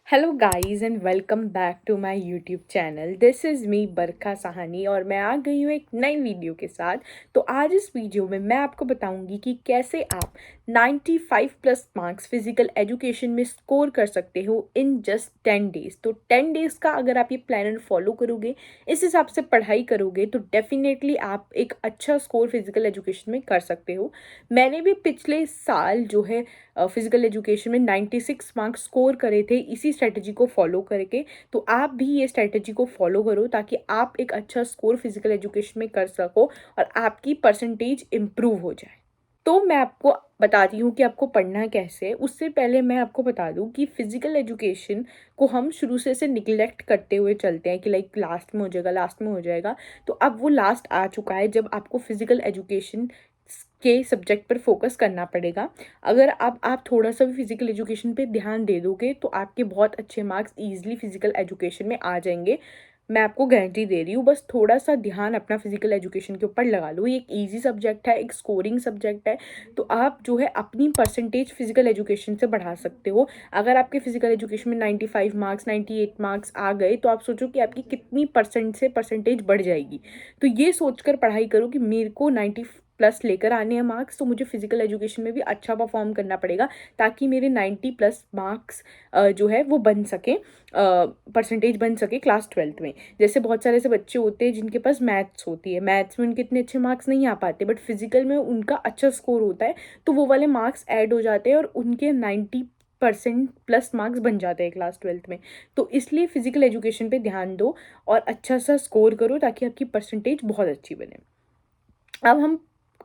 Hello guys and welcome back to my YouTube channel. This is me Barkha Sahni और मैं आ गई हूँ एक नई वीडियो के साथ। तो आज इस वीडियो में मैं आपको बताऊंगी कि कैसे आप 95 प्लस मार्क्स फिजिकल एजुकेशन में स्कोर कर सकते हो इन जस्ट 10 डेज़। तो 10 डेज़ का अगर आप ये प्लानर फॉलो करोगे, इस हिसाब से पढ़ाई करोगे तो डेफिनेटली आप एक अच्छा स्कोर फिजिकल एजुकेशन में कर सकते हो। मैंने भी पिछले साल जो है फिजिकल एजुकेशन में 96 मार्क्स स्कोर करे थे इसी स्ट्रेटजी को फॉलो करके। तो आप भी ये स्ट्रेटजी को फॉलो करो ताकि आप एक अच्छा स्कोर फिजिकल एजुकेशन में कर सको और आपकी परसेंटेज इम्प्रूव हो जाए। तो मैं आपको बताती हूँ कि आपको पढ़ना कैसे है। उससे पहले मैं आपको बता दूँ कि फ़िज़िकल एजुकेशन को हम शुरू से ऐसे निगलेक्ट करते हुए चलते हैं कि लाइक लास्ट में हो जाएगा, लास्ट में हो जाएगा। तो अब वो लास्ट आ चुका है जब आपको फ़िज़िकल एजुकेशन के सब्जेक्ट पर फोकस करना पड़ेगा। अगर आप थोड़ा सा भी फिज़िकल एजुकेशन पे ध्यान दे दोगे तो आपके बहुत अच्छे मार्क्स ईजिली फिज़िकल एजुकेशन में आ जाएंगे। मैं आपको गारंटी दे रही हूँ, बस थोड़ा सा ध्यान अपना फिजिकल एजुकेशन के ऊपर लगा लो। ये एक इजी सब्जेक्ट है, एक स्कोरिंग सब्जेक्ट है। तो आप जो है अपनी परसेंटेज फिजिकल एजुकेशन से बढ़ा सकते हो। अगर आपके फिजिकल एजुकेशन में 95 मार्क्स 98 मार्क्स आ गए तो आप सोचो कि आपकी कितनी परसेंट से परसेंटेज बढ़ जाएगी। तो ये सोचकर पढ़ाई करो कि मेरे को 90 प्लस लेकर आने हैं मार्क्स, तो मुझे फिजिकल एजुकेशन में भी अच्छा परफॉर्म करना पड़ेगा ताकि मेरे 90 प्लस मार्क्स जो है वो बन सके, परसेंटेज बन सके क्लास 12th में। जैसे बहुत सारे ऐसे बच्चे होते हैं जिनके पास मैथ्स होती है, मैथ्स में उनके इतने अच्छे मार्क्स नहीं आ पाते बट फिजिकल में उनका अच्छा स्कोर होता है, तो वो वाले मार्क्स ऐड हो जाते हैं और उनके 90% प्लस मार्क्स बन जाते हैं क्लास 12th में। तो इसलिए फिजिकल एजुकेशन पे ध्यान दो और अच्छा सा स्कोर करो ताकि आपकी परसेंटेज बहुत अच्छी बने। अब हम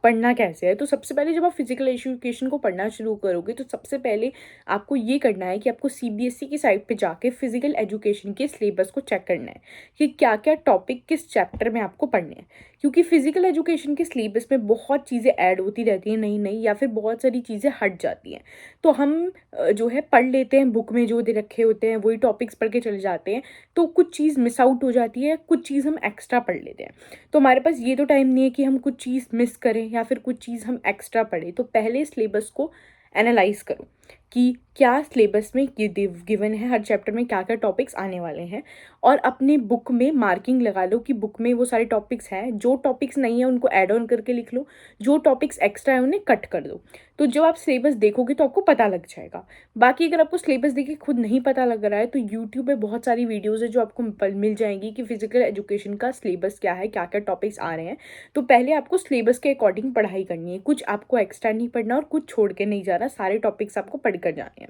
पढ़ना कैसे है, तो सबसे पहले जब आप फिजिकल एजुकेशन को पढ़ना शुरू करोगे तो सबसे पहले आपको ये करना है कि आपको सीबीएसई की साइट पे जाके फिजिकल एजुकेशन के सिलेबस को चेक करना है कि क्या क्या टॉपिक किस चैप्टर में आपको पढ़ने हैं। क्योंकि फिजिकल एजुकेशन के सिलेबस में बहुत चीज़ें ऐड होती रहती हैं नई नई, या फिर बहुत सारी चीज़ें हट जाती हैं। तो हम जो है पढ़ लेते हैं, बुक में जो दे रखे होते हैं वही टॉपिक्स पढ़ के चले जाते हैं, तो कुछ चीज़ मिस आउट हो जाती है, कुछ चीज़ हम एक्स्ट्रा पढ़ लेते हैं। तो हमारे पास ये तो टाइम नहीं है कि हम कुछ चीज़ मिस करें या फिर कुछ चीज़ हम एक्स्ट्रा पढ़ें। तो पहले सिलेबस को एनालाइज करो कि क्या सिलेबस में ये गिवन है, हर चैप्टर में क्या क्या टॉपिक्स आने वाले हैं, और अपने बुक में मार्किंग लगा लो कि बुक में वो सारे टॉपिक्स हैं। जो टॉपिक्स नहीं है उनको ऐड ऑन करके लिख लो, जो टॉपिक्स एक्स्ट्रा है उन्हें कट कर दो। तो जब आप सिलेबस देखोगे तो आपको पता लग जाएगा। बाकी अगर आपको सिलेबस देख के खुद नहीं पता लग रहा है तो यूट्यूब पे बहुत सारी वीडियोज़ है जो आपको मिल जाएंगी कि फिजिकल एजुकेशन का सिलेबस क्या है, क्या क्या टॉपिक्स आ रहे हैं। तो पहले आपको सिलेबस के अकॉर्डिंग पढ़ाई करनी है, कुछ आपको एक्स्ट्रा नहीं पढ़ना और कुछ छोड़ के नहीं जाना, सारे टॉपिक्स आपको पढ़ कर जाने हैं।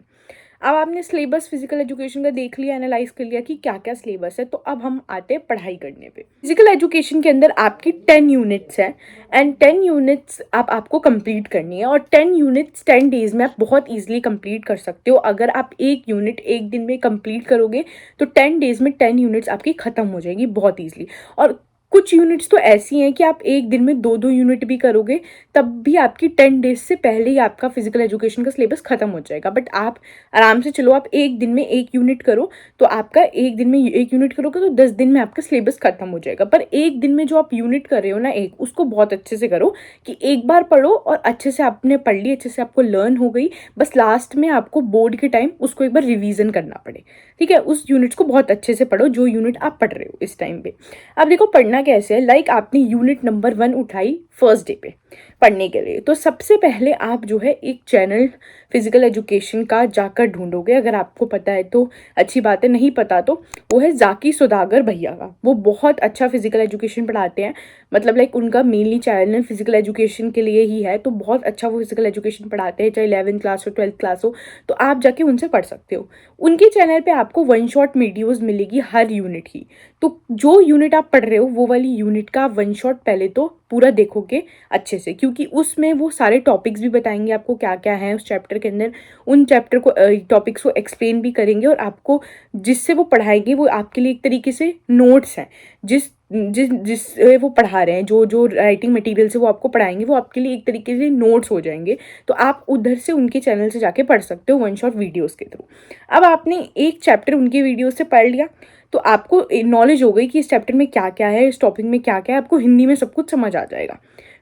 अब आपने सिलेबस फिजिकल एजुकेशन का देख लिया, एनालाइज कर लिया कि क्या क्या सिलेबस है, तो अब हम आते हैं पढ़ाई करने पे। फिजिकल एजुकेशन के अंदर आपकी 10 यूनिट्स हैं एंड 10 यूनिट्स आपको कंप्लीट करनी है, और 10 यूनिट्स 10 डेज में आप बहुत ईजिली कंप्लीट कर सकते हो। अगर आप एक यूनिट एक दिन में कंप्लीट करोगे तो 10 डेज में 10 यूनिट्स आपकी ख़त्म हो जाएगी बहुत ईजिली। और कुछ यूनिट्स तो ऐसी हैं कि आप एक दिन में दो दो यूनिट भी करोगे तब भी आपकी 10 डेज से पहले ही आपका फिजिकल एजुकेशन का सिलेबस खत्म हो जाएगा। बट आप आराम से चलो, आप एक दिन में एक यूनिट करो तो आपका एक दिन में एक यूनिट करोगे तो 10 दिन में आपका सिलेबस खत्म हो जाएगा। पर एक दिन में जो आप यूनिट कर रहे हो ना, एक उसको बहुत अच्छे से करो कि एक बार पढ़ो और अच्छे से आपने पढ़ ली, अच्छे से आपको लर्न हो गई, बस लास्ट में आपको बोर्ड के टाइम उसको एक बार रिवीजन करना पड़े। ठीक है, उस यूनिट्स को बहुत अच्छे से पढ़ो जो यूनिट आप पढ़ रहे हो इस टाइम पे। अब देखो पढ़ना कैसे है, लाइक आपने यूनिट नंबर 1 उठाई फर्स्ट डे पे पढ़ने के लिए, तो सबसे पहले आप जो है एक चैनल फिजिकल एजुकेशन का जाकर ढूंढोगे। अगर आपको पता है तो अच्छी बात है, नहीं पता तो वो है जाकी सुदागर भैया का। वो बहुत अच्छा फिजिकल एजुकेशन पढ़ाते हैं, मतलब लाइक उनका मेनली चैनल फिजिकल एजुकेशन के लिए ही है, तो बहुत अच्छा वो फिजिकल एजुकेशन पढ़ाते हैं, चाहे 11th क्लास हो 12th क्लास हो। तो आप जाके उनसे पढ़ सकते हो। उनके चैनल पे आपको वन शॉट वीडियोज़ मिलेगी हर यूनिट की। तो जो यूनिट आप पढ़ रहे हो वो वाली यूनिट का वन शॉट पहले तो पूरा देखोगे अच्छे से, क्योंकि उसमें वो सारे टॉपिक्स भी बताएंगे आपको क्या क्या है उस चैप्टर के अंदर। उन चैप्टर को टॉपिक्स को एक्सप्लेन भी करेंगे, और आपको जिससे वो पढ़ाएंगे वो आपके लिए एक तरीके से नोट्स हैं। जिस जिस जिस वो पढ़ा रहे हैं, जो जो राइटिंग मटेरियल से वो आपको पढ़ाएंगे वो आपके लिए एक तरीके से नोट्स हो जाएंगे। तो आप उधर से उनके चैनल से जाके पढ़ सकते हो वन शॉट वीडियोज़ के थ्रू। अब आपने एक चैप्टर उनके वीडियो से पढ़ लिया तो आपको नॉलेज हो गई कि इस चैप्टर में क्या क्या है, इस टॉपिक में क्या क्या है, आपको हिंदी में सब कुछ समझ आ जाएगा।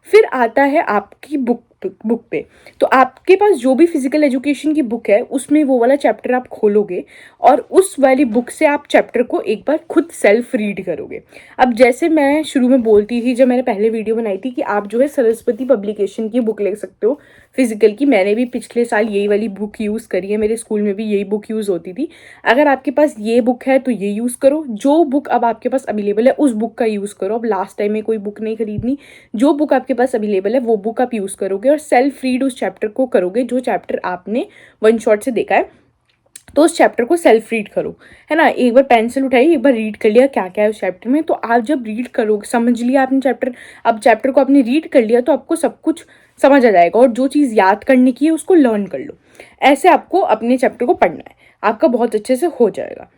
फिर आता है आपकी बुक बुक पे। तो आपके पास जो भी फिजिकल एजुकेशन की बुक है उसमें वो वाला चैप्टर आप खोलोगे और उस वाली बुक से आप चैप्टर को एक बार खुद सेल्फ रीड करोगे। अब जैसे मैं शुरू में बोलती थी जब मैंने पहले वीडियो बनाई थी कि आप जो है सरस्वती पब्लिकेशन की बुक ले सकते हो फिजिकल की। मैंने भी पिछले साल यही वाली बुक यूज़ करी है, मेरे स्कूल में भी यही बुक यूज़ होती थी। अगर आपके पास ये बुक है तो ये यूज़ करो, जो बुक अब आपके पास अवेलेबल है उस बुक का यूज़ करो। अब लास्ट टाइम में कोई बुक नहीं खरीदनी, जो बुक आपके पास अवेलेबल है वो बुक आप यूज़ करोगे और सेल्फ रीड उस चैप्टर को करोगे जो चैप्टर आपने वन शॉट से देखा है। तो उस चैप्टर को सेल्फ रीड करो, है ना। एक बार पेंसिल उठाई, एक बार रीड कर लिया क्या क्या है उस चैप्टर में। तो आप जब रीड करोगे, समझ लिया आपने चैप्टर, अब चैप्टर को आपने रीड कर लिया तो आपको सब कुछ समझ आ जाएगा और जो चीज़ याद करने की है उसको लर्न कर लो। ऐसे आपको अपने चैप्टर को पढ़ना है, आपका बहुत अच्छे से हो जाएगा।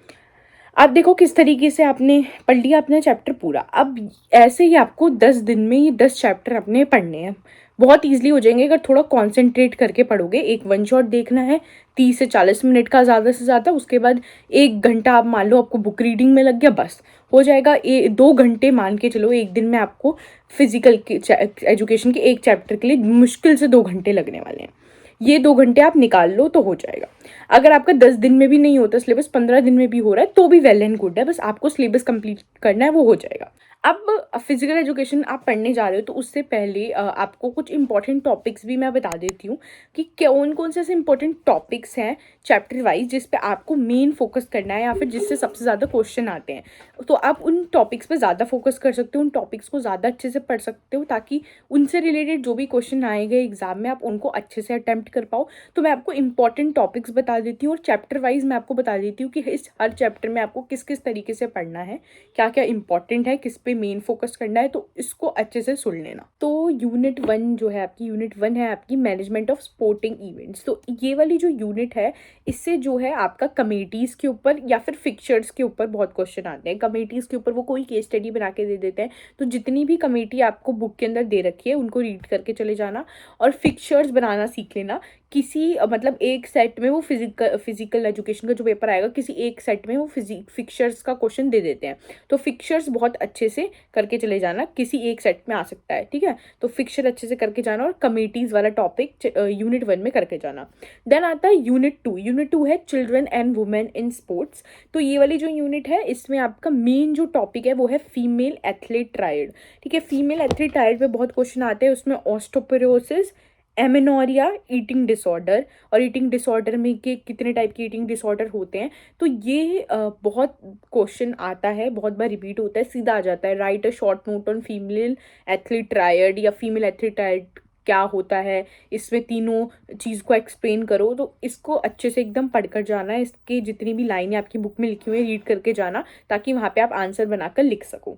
आप देखो किस तरीके से आपने पढ़ लिया अपना चैप्टर पूरा। अब ऐसे ही आपको 10 दिन में ये 10 चैप्टर अपने पढ़ने हैं, बहुत ईजिली हो जाएंगे अगर थोड़ा कॉन्सेंट्रेट करके पढ़ोगे। एक वन शॉट देखना है 30 से 40 मिनट का ज़्यादा से ज़्यादा, उसके बाद 1 घंटा आप मान लो आपको बुक रीडिंग में लग गया, बस हो जाएगा। 2 घंटे मान के चलो एक दिन में आपको फिजिकल के एजुकेशन के एक चैप्टर के लिए मुश्किल से 2 घंटे लगने वाले हैं। ये 2 घंटे आप निकाल लो तो हो जाएगा। अगर आपका 10 दिन में भी नहीं होता सिलेबस, 15 दिन में भी हो रहा है तो भी वेल एंड गुड है, बस आपको सिलेबस कंप्लीट करना है, वो हो जाएगा। अब फिजिकल एजुकेशन आप पढ़ने जा रहे हो तो उससे पहले आपको कुछ इंपॉर्टेंट टॉपिक्स भी मैं बता देती हूँ कि कौन कौन से ऐसे इंपॉर्टेंट टॉपिक्स हैं चैप्टर वाइज जिस पे आपको मेन फोकस करना है या फिर जिससे सबसे ज़्यादा क्वेश्चन आते हैं। तो आप उन टॉपिक्स पे ज़्यादा फोकस कर सकते हो, उन टॉपिक्स को ज़्यादा अच्छे से पढ़ सकते हो ताकि उनसे रिलेटेड जो भी क्वेश्चन आएंगे एग्जाम में आप उनको अच्छे से अटैम्प्ट कर पाओ। तो मैं आपको इंपॉर्टेंट टॉपिक्स बता देती हूँ और चैप्टर वाइज मैं आपको बता देती हूँ कि इस हर चैप्टर में आपको किस किस तरीके से पढ़ना है, क्या क्या इंपॉर्टेंट है, किस पे मेन फोकस करना है, तो इसको अच्छे से सुन लेना। तो यूनिट 1 जो है आपकी, यूनिट 1 है आपकी मैनेजमेंट ऑफ स्पोर्टिंग इवेंट्स। तो ये वाली जो यूनिट है इससे जो है आपका कमेटीज़ के ऊपर या फिर फिक्चर्स के ऊपर बहुत क्वेश्चन आते हैं। कमेटीज़ के ऊपर वो कोई केस स्टडी बना के दे देते हैं, तो जितनी भी कमेटी आपको बुक के अंदर दे रखी है उनको रीड करके चले जाना और फिक्चर्स बनाना सीख लेना। किसी मतलब एक सेट में वो फिजिकल एजुकेशन का जो पेपर आएगा किसी एक सेट में वो फिक्चर्स का क्वेश्चन दे देते हैं, तो फिक्चर्स बहुत अच्छे से करके चले जाना, किसी एक सेट में आ सकता है, ठीक है। तो फिक्चर अच्छे से करके जाना और कमेटीज़ वाला टॉपिक यूनिट 1 में करके जाना। देन आता है यूनिट 2। यूनिट 2 है children and women in sports. तो ये वाली जो यूनिट है इसमें आपका मेन जो टॉपिक है वो है फीमेल एथलीट ट्रायड, ठीक है। फीमेल एथलीट ट्रायड पे बहुत क्वेश्चन आते हैं, उसमें ऑस्टियोपोरोसिस, एमेनोरिया, ईटिंग डिसऑर्डर, और ईटिंग डिसऑर्डर में के कितने टाइप के ईटिंग डिसऑर्डर होते हैं, तो ये बहुत क्वेश्चन आता है, बहुत बार रिपीट होता है, सीधा आ जाता है right a short note on female athlete triad या फीमेल एथलीट ट्रायड क्या होता है, इसमें तीनों चीज़ को एक्सप्लेन करो। तो इसको अच्छे से एकदम पढ़कर जाना है, इसके जितनी भी लाइनें आपकी बुक में लिखी हुई है रीड करके जाना ताकि वहाँ पे आप आंसर बनाकर लिख सको।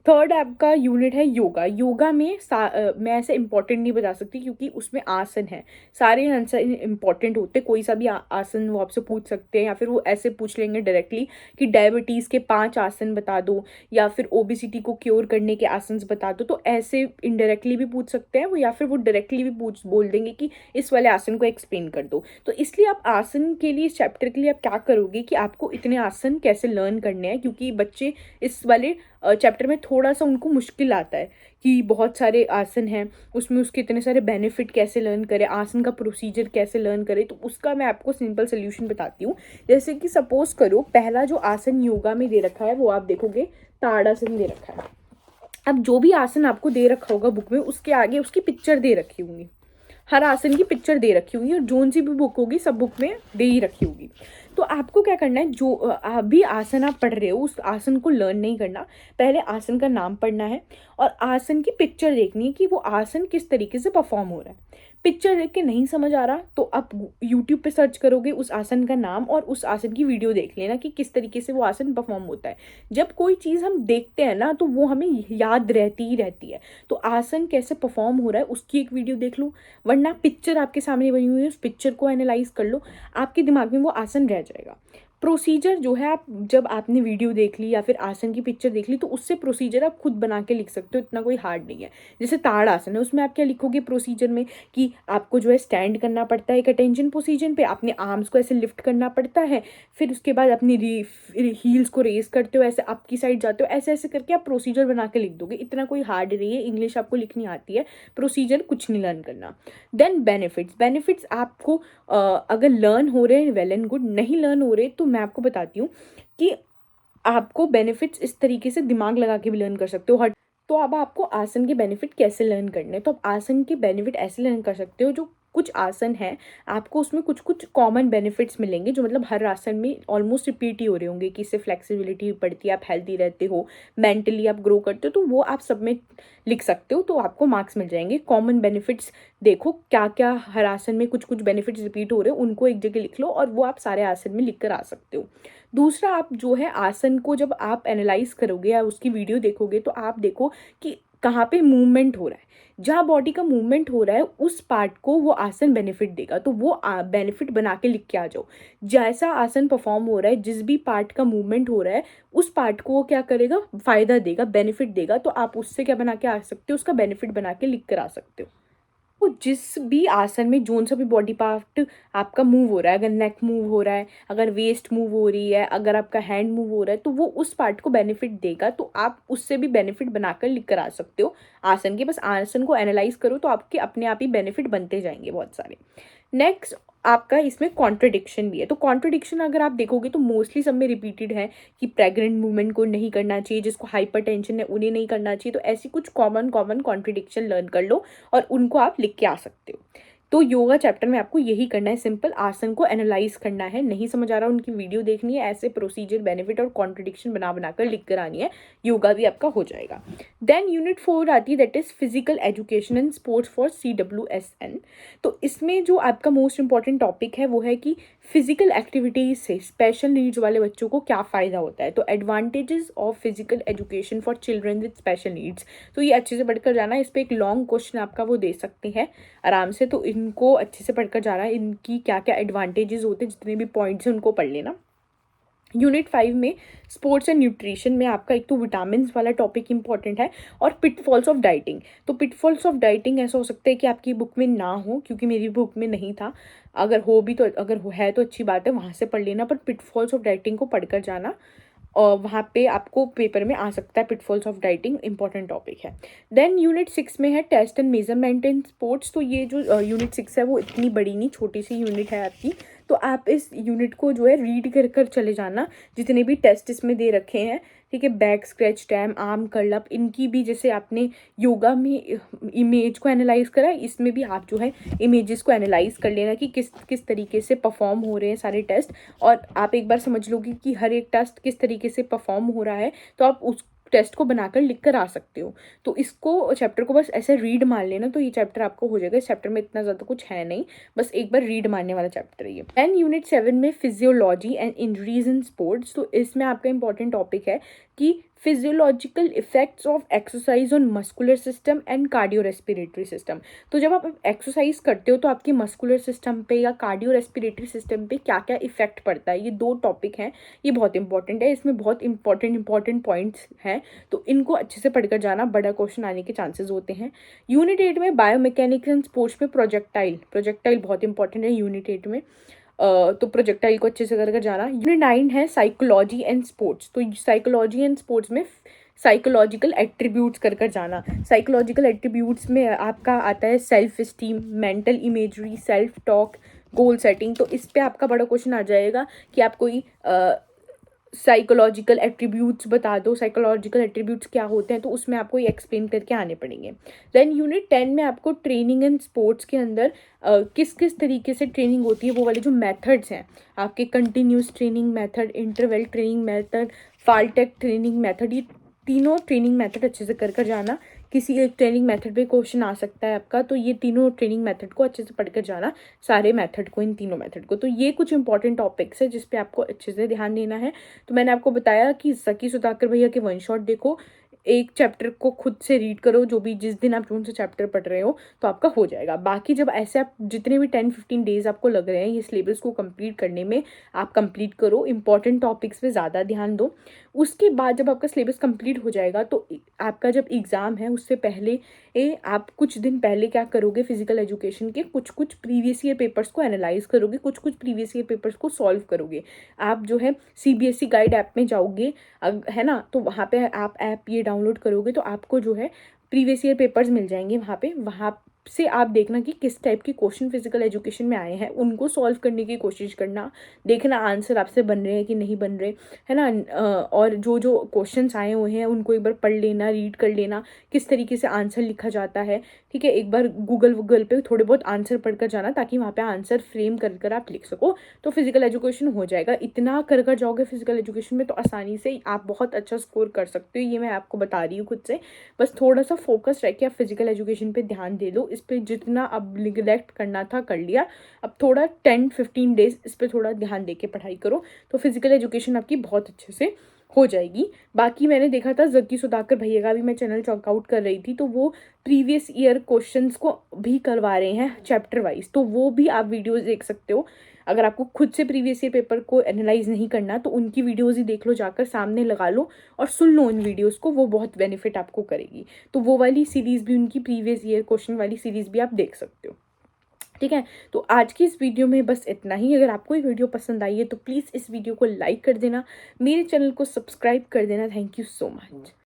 थर्ड आपका यूनिट है योगा। योगा में मैं ऐसे इंपॉर्टेंट नहीं बता सकती क्योंकि उसमें आसन है, सारे आंसर इंपॉर्टेंट होते, कोई सा भी आसन वो आपसे पूछ सकते हैं या फिर वो ऐसे पूछ लेंगे डायरेक्टली कि डायबिटीज़ के 5 आसन बता दो या फिर ओबेसिटी को क्योर करने के आसन बता दो। तो ऐसे इनडायरेक्टली भी पूछ सकते हैं वो या फिर वो डायरेक्टली भी बोल देंगे कि इस वाले आसन को एक्सप्लेन कर दो। तो इसलिए आप आसन के लिए, इस चैप्टर के लिए आप क्या करोगे कि आपको इतने आसन कैसे लर्न करने हैं, क्योंकि बच्चे इस वाले चैप्टर में थोड़ा सा उनको मुश्किल आता है कि बहुत सारे आसन हैं, उसमें उसके इतने सारे बेनिफिट कैसे लर्न करें, आसन का प्रोसीजर कैसे लर्न करें। तो उसका मैं आपको सिंपल सोल्यूशन बताती हूँ। जैसे कि सपोज करो पहला जो आसन योगा में दे रखा है वो आप देखोगे ताड़ासन दे रखा है। अब जो भी आसन आपको दे रखा होगा बुक में उसके आगे उसकी पिक्चर दे रखी होंगी, हर आसन की पिक्चर दे रखी होगी और जोन सी भी बुक होगी सब बुक में दे ही रखी होगी। तो आपको क्या करना है, जो अभी आसन आप पढ़ रहे हो उस आसन को लर्न नहीं करना, पहले आसन का नाम पढ़ना है और आसन की पिक्चर देखनी है कि वो आसन किस तरीके से परफॉर्म हो रहा है। पिक्चर देख के नहीं समझ आ रहा तो आप यूट्यूब पे सर्च करोगे उस आसन का नाम और उस आसन की वीडियो देख लेना कि किस तरीके से वो आसन परफॉर्म होता है। जब कोई चीज़ हम देखते हैं ना तो वो हमें याद रहती ही रहती है। तो आसन कैसे परफॉर्म हो रहा है उसकी एक वीडियो देख लो, वरना पिक्चर आपके सामने बनी हुई है उस पिक्चर को एनालाइज कर लो, आपके दिमाग में वो आसन रह जाएगा। प्रोसीजर जो है, आप जब आपने वीडियो देख ली या फिर आसन की पिक्चर देख ली तो उससे प्रोसीजर आप खुद बना के लिख सकते हो, इतना कोई हार्ड नहीं है। जैसे ताड़ आसन है, उसमें आप क्या लिखोगे प्रोसीजर में कि आपको जो है स्टैंड करना पड़ता है एक अटेंशन पोजीशन पे, अपने आर्म्स को ऐसे लिफ्ट करना पड़ता है, फिर उसके बाद अपनी हील्स को रेस करते हो, ऐसे आपकी साइड जाते हो, ऐसे ऐसे करके आप प्रोसीजर बना के लिख दोगे, इतना कोई हार्ड नहीं है। इंग्लिश आपको लिखनी आती है, प्रोसीजर कुछ नहीं लर्न करना। देन बेनिफिट्स आपको अगर लर्न हो रहे हैं वेल एंड गुड, नहीं लर्न हो रहे तो मैं आपको बताती हूँ कि आपको बेनिफिट्स इस तरीके से दिमाग लगा के भी लर्न कर सकते हो। हट तो अब आपको आसन के बेनिफिट कैसे लर्न करने हैं, तो आप आसन के बेनिफिट ऐसे लर्न कर सकते हो, जो कुछ आसन है आपको उसमें कुछ कुछ कॉमन बेनिफिट्स मिलेंगे, जो मतलब हर आसन में ऑलमोस्ट रिपीट ही हो रहे होंगे, कि इससे फ्लेक्सिबिलिटी बढ़ती है, आप हेल्दी रहते हो, मेंटली आप ग्रो करते हो, तो वो आप सब में लिख सकते हो, तो आपको मार्क्स मिल जाएंगे। कॉमन बेनिफिट्स देखो क्या क्या हर आसन में कुछ कुछ बेनिफिट्स रिपीट हो रहे हो, उनको एक जगह लिख लो और वो आप सारे आसन में लिख कर आ सकते हो। दूसरा, आप जो है आसन को जब आप एनालाइज करोगे या उसकी वीडियो देखोगे तो आप देखो कि कहाँ पे मूवमेंट हो रहा है, जहाँ बॉडी का मूवमेंट हो रहा है उस पार्ट को वो आसन बेनिफिट देगा, तो वो बेनिफिट बना के लिख के आ जाओ। जैसा आसन परफॉर्म हो रहा है, जिस भी पार्ट का मूवमेंट हो रहा है उस पार्ट को वो क्या करेगा, फायदा देगा, बेनिफिट देगा, तो आप उससे क्या बना के आ सकते हो, उसका बेनिफिट बना के लिख कर आ सकते हो। तो जिस भी आसन में जोन सा भी बॉडी पार्ट आपका मूव हो रहा है, अगर नेक मूव हो रहा है, अगर वेस्ट मूव हो रही है, अगर आपका हैंड मूव हो रहा है, तो वो उस पार्ट को बेनिफिट देगा, तो आप उससे भी बेनिफिट बनाकर लिख कर आ सकते हो आसन के। बस आसन को एनालाइज करो तो आपके अपने आप ही बेनिफिट बनते जाएंगे बहुत सारे। नेक्स्ट, आपका इसमें कॉन्ट्रडिक्शन भी है। तो कॉन्ट्रडिक्शन अगर आप देखोगे तो मोस्टली सब में रिपीटेड है कि प्रेग्नेंट वुमेन को नहीं करना चाहिए, जिसको हाइपरटेंशन है उन्हें नहीं करना चाहिए। तो ऐसी कुछ कॉमन कॉमन कॉन्ट्रडिक्शन लर्न कर लो और उनको आप लिख के आ सकते हो। तो योगा चैप्टर में आपको यही करना है, सिंपल आसन को एनालाइज करना है, नहीं समझ आ रहा उनकी वीडियो देखनी है, ऐसे प्रोसीजर बेनिफिट और कॉन्ट्रडिक्शन बना बनाकर लिख कर आनी है, योगा भी आपका हो जाएगा। देन यूनिट 4 आती है, that is physical education and sports for CWSN। तो इसमें जो आपका मोस्ट इंपॉर्टेंट टॉपिक है वो है कि फिजिकल एक्टिविटीज से स्पेशल नीड्स वाले बच्चों को क्या फ़ायदा होता है। तो advantages of physical education for children with special needs, तो ये अच्छे से पढ़कर जाना है, इस पर एक लॉन्ग क्वेश्चन आपका वो दे सकते हैं आराम से, तो इनको अच्छे से पढ़कर जाना है, इनकी क्या क्या एडवांटेजेस होते हैं, जितने भी पॉइंट्स हैं उनको पढ़ लेना। यूनिट 5 में स्पोर्ट्स एंड न्यूट्रिशन में आपका एक तो विटामिन वाला टॉपिक इंपॉर्टेंट है और पिटफॉल्स ऑफ डाइटिंग। तो पिटफॉल्स ऑफ डाइटिंग ऐसा हो सकता है कि आपकी बुक में ना हो, क्योंकि मेरी बुक में नहीं था, अगर हो भी तो अगर है तो अच्छी बात है, वहाँ से पढ़ लेना, पर पिटफॉल्स ऑफ डाइटिंग को पढ़कर जाना और वहाँ पे आपको पेपर में आ सकता है। Pitfalls of dieting important topic है। देन यूनिट 6 में है test and measurement in sports. तो ये जो यूनिट 6 है वो इतनी बड़ी नहीं, छोटी सी यूनिट है आपकी, तो आप इस यूनिट को जो है रीड कर कर चले जाना, जितने भी टेस्ट इसमें दे रखे हैं, ठीक है, back scratch, time, arm curl up, इनकी भी जैसे आपने योगा में इमेज को एनालाइज करा, इसमें भी आप जो है इमेजेस को एनालाइज कर लेना कि किस किस तरीके से परफॉर्म हो रहे हैं सारे टेस्ट, और आप एक बार समझ लोगे कि हर एक टेस्ट किस तरीके से परफॉर्म हो रहा है, तो आप उस टेस्ट को बनाकर लिख कर आ सकते हो। तो इसको चैप्टर को बस ऐसे रीड मार लेना, तो ये चैप्टर आपको हो जाएगा। इस चैप्टर में इतना ज़्यादा कुछ है नहीं, बस एक बार रीड मारने वाला चैप्टर है ये। एंड यूनिट 7 में physiology and injuries in sports. तो इसमें आपका इंपॉर्टेंट टॉपिक है कि physiological effects of exercise on muscular system and cardio respiratory system. तो जब आप एक्सरसाइज करते हो तो आपके मस्कुलर सिस्टम पे या कार्डियो रेस्पिरेटरी सिस्टम पे क्या क्या इफेक्ट पड़ता है, ये 2 टॉपिक हैं, ये बहुत इंपॉर्टेंट है, इसमें बहुत इंपॉर्टेंट पॉइंट्स हैं, तो इनको अच्छे से पढ़कर जाना, बड़ा क्वेश्चन आने के चांसेस होते हैं। यूनिट 8 में बायोमैकेनिक्स एंड स्पोर्ट्स में प्रोजेक्टाइल बहुत इंपॉर्टेंट है यूनिट 8 में, तो प्रोजेक्टाइल को अच्छे से कर जाना। यूनिट 9 है साइकोलॉजी एंड स्पोर्ट्स। तो साइकोलॉजी एंड स्पोर्ट्स में साइकोलॉजिकल एट्रीब्यूट्स कर जाना। साइकोलॉजिकल एट्रीब्यूट्स में आपका आता है self esteem, mental imagery, self talk, goal setting. तो इस पे आपका बड़ा क्वेश्चन आ जाएगा कि आप कोई साइकोलॉजिकल एट्रीब्यूट्स बता दो, साइकोलॉजिकल एट्रीब्यूट्स क्या होते हैं, तो उसमें आपको ये एक्सप्लेन करके आने पड़ेंगे। देन यूनिट 10 में आपको ट्रेनिंग एंड स्पोर्ट्स के अंदर किस किस तरीके से ट्रेनिंग होती है, वो वाले जो मेथड्स हैं आपके, continuous training method, interval training method, fartlek training method, ये तीनों ट्रेनिंग मेथड अच्छे से कर जाना। किसी एक ट्रेनिंग मेथड पे क्वेश्चन आ सकता है आपका, तो ये तीनों ट्रेनिंग मेथड को अच्छे से पढ़कर जाना, सारे मेथड को, इन तीनों मेथड को। तो ये कुछ इंपॉर्टेंट टॉपिक्स है जिस पे आपको अच्छे से ध्यान देना है। तो मैंने आपको बताया कि सकी सुधाकर भैया के वन शॉट देखो, एक चैप्टर को खुद से रीड करो, जो भी जिस दिन आप कौन सा चैप्टर पढ़ रहे हो, तो आपका हो जाएगा। बाकी जब ऐसे आप जितने भी 10-15 डेज आपको लग रहे हैं ये सिलेबस को कंप्लीट करने में, आप कंप्लीट करो, इंपॉर्टेंट टॉपिक्स पे ज़्यादा ध्यान दो। उसके बाद जब आपका सिलेबस कंप्लीट हो जाएगा तो आपका जब एग्ज़ाम है उससे पहले आप कुछ दिन पहले क्या करोगे, फिजिकल एजुकेशन के कुछ कुछ प्रीवियस ईयर पेपर्स को एनालाइज करोगे, कुछ कुछ प्रीवियस ईयर पेपर्स को सॉल्व करोगे। आप जो है CBSE गाइड ऐप में जाओगे, है ना, तो वहाँ पे आप ऐप ये डाउनलोड करोगे तो आपको जो है प्रीवियस ईयर पेपर्स मिल जाएंगे वहाँ से आप देखना कि किस टाइप के क्वेश्चन फिजिकल एजुकेशन में आए हैं, उनको सॉल्व करने की कोशिश करना, देखना आंसर आपसे बन रहे हैं कि नहीं बन रहे, है ना। और जो जो क्वेश्चंस आए हुए हैं उनको एक बार पढ़ लेना, रीड कर लेना, किस तरीके से आंसर लिखा जाता है, ठीक है। एक बार गूगल पे थोड़े बहुत आंसर पढ़कर जाना, ताकि वहाँ पे आंसर फ्रेम कर कर आप लिख सको, तो फिजिकल एजुकेशन हो जाएगा। इतना कर कर जाओगे फिजिकल एजुकेशन में तो आसानी से आप बहुत अच्छा स्कोर कर सकते हो, ये मैं आपको बता रही हूँ खुद से। बस थोड़ा सा फोकस रह के आप फिजिकल एजुकेशन पे ध्यान दे लो, इस पर जितना अब निगलेक्ट करना था कर लिया, अब थोड़ा 10-15 डेज इस पर थोड़ा ध्यान दे के पढ़ाई करो, तो फिजिकल एजुकेशन आपकी बहुत अच्छे से हो जाएगी। बाकी मैंने देखा था जक्की सुधाकर भैया का भी मैं चैनल चेकआउट कर रही थी, तो वो प्रीवियस ईयर क्वेश्चंस को भी करवा रहे हैं चैप्टर वाइज, तो वो भी आप वीडियोस देख सकते हो। अगर आपको खुद से प्रीवियस ईयर पेपर को एनालाइज नहीं करना तो उनकी वीडियोस ही देख लो, जाकर सामने लगा लो और सुन लो उन वीडियोस को, वो बहुत बेनिफिट आपको करेगी। तो वो वाली सीरीज़ भी, उनकी प्रीवियस ईयर क्वेश्चन वाली सीरीज़ भी आप देख सकते हो, ठीक है। तो आज की इस वीडियो में बस इतना ही। अगर आपको ये वीडियो पसंद आई है तो प्लीज़ इस वीडियो को लाइक कर देना, मेरे चैनल को सब्सक्राइब कर देना। Thank you so much.